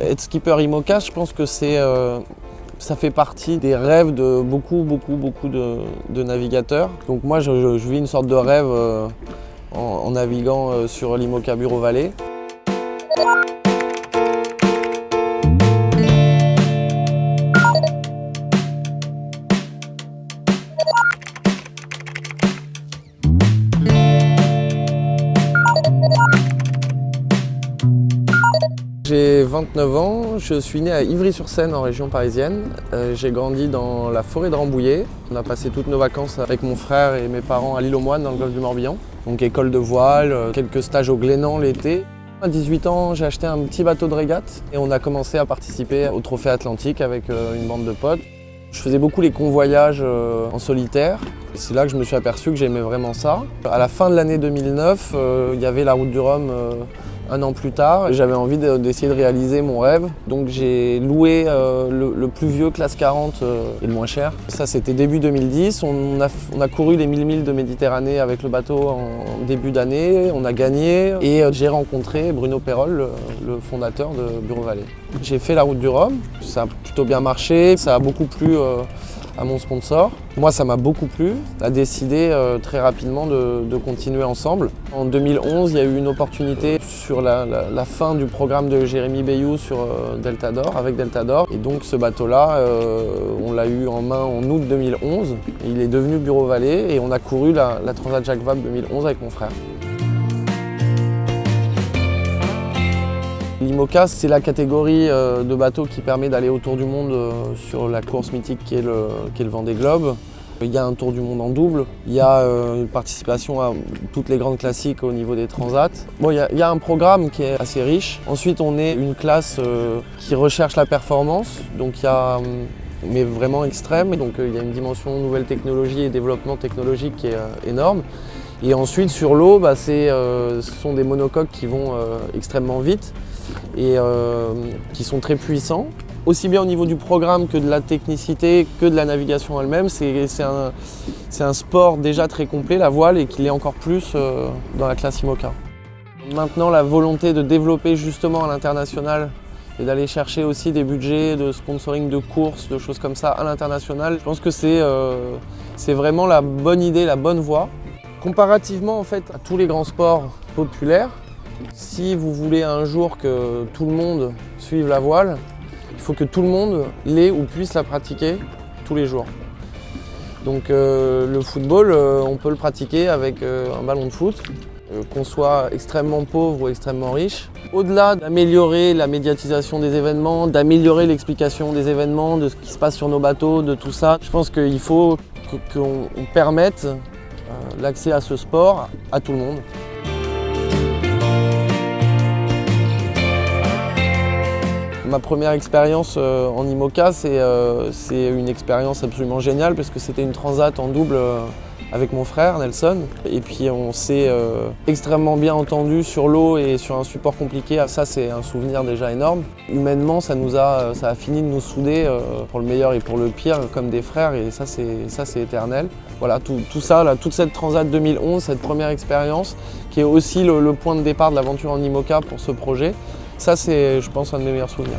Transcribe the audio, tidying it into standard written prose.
Être skipper IMOCA, je pense que ça fait partie des rêves de beaucoup de navigateurs. Donc moi, je vis une sorte de rêve en naviguant sur l'IMOCA Bureau-Vallée. J'ai 29 ans, je suis né à Ivry-sur-Seine en région parisienne. J'ai grandi dans la forêt de Rambouillet. On a passé toutes nos vacances avec mon frère et mes parents à l'île aux Moines dans le golfe du Morbihan. Donc école de voile, quelques stages au Glénan l'été. À 18 ans, j'ai acheté un petit bateau de régate et on a commencé à participer au Trophée Atlantique avec une bande de potes. Je faisais beaucoup les convoyages en solitaire. C'est là que je me suis aperçu que j'aimais vraiment ça. À la fin de l'année 2009, il y avait la Route du Rhum un an plus tard. J'avais envie d'essayer de réaliser mon rêve. Donc j'ai loué le plus vieux classe 40 et le moins cher. Ça c'était début 2010. On a couru les 1000 milles de Méditerranée avec le bateau en début d'année. On a gagné et j'ai rencontré Bruno Perrol, le fondateur de Bureau-Vallée. J'ai fait la Route du Rhum. Ça a plutôt bien marché. Ça a beaucoup plu à mon sponsor. Moi, ça m'a beaucoup plu. On a décidé très rapidement de continuer ensemble. En 2011, il y a eu une opportunité sur la fin du programme de Jérémy Bayou sur Delta d'Or, avec Delta d'Or. Et donc ce bateau-là, on l'a eu en main en août 2011. Et il est devenu Bureau-Vallée et on a couru la Transat Jacques Vabre 2011 avec mon frère. L'IMOCA, c'est la catégorie de bateaux qui permet d'aller autour du monde sur la course mythique qui est le Vendée Globe. Il y a un tour du monde en double, il y a une participation à toutes les grandes classiques au niveau des transats. Bon, il y a un programme qui est assez riche. Ensuite, on est une classe qui recherche la performance, donc mais vraiment extrême. Donc il y a une dimension nouvelle technologie et développement technologique qui est énorme. Et ensuite, sur l'eau, ce sont des monocoques qui vont extrêmement vite et qui sont très puissants. Aussi bien au niveau du programme que de la technicité, que de la navigation elle-même, c'est un sport déjà très complet, la voile, et qu'il est encore plus dans la classe IMOCA. Maintenant, la volonté de développer justement à l'international et d'aller chercher aussi des budgets de sponsoring de courses, de choses comme ça à l'international, je pense que c'est vraiment la bonne idée, la bonne voie. Comparativement en fait à tous les grands sports populaires, si vous voulez un jour que tout le monde suive la voile, il faut que tout le monde l'ait ou puisse la pratiquer tous les jours. Donc le football, on peut le pratiquer avec un ballon de foot, qu'on soit extrêmement pauvre ou extrêmement riche. Au-delà d'améliorer la médiatisation des événements, d'améliorer l'explication des événements, de ce qui se passe sur nos bateaux, de tout ça, je pense qu'il faut qu'on permette l'accès à ce sport à tout le monde. Ma première expérience en IMOCA, c'est une expérience absolument géniale parce que c'était une transat en double avec mon frère Nelson. Et puis on s'est extrêmement bien entendu sur l'eau et sur un support compliqué. Ça, c'est un souvenir déjà énorme. Humainement, ça a fini de nous souder pour le meilleur et pour le pire comme des frères, et ça c'est éternel. Voilà, tout ça, là, toute cette transat 2011, cette première expérience qui est aussi le point de départ de l'aventure en IMOCA pour ce projet. Ça, c'est, je pense, un de mes meilleurs souvenirs.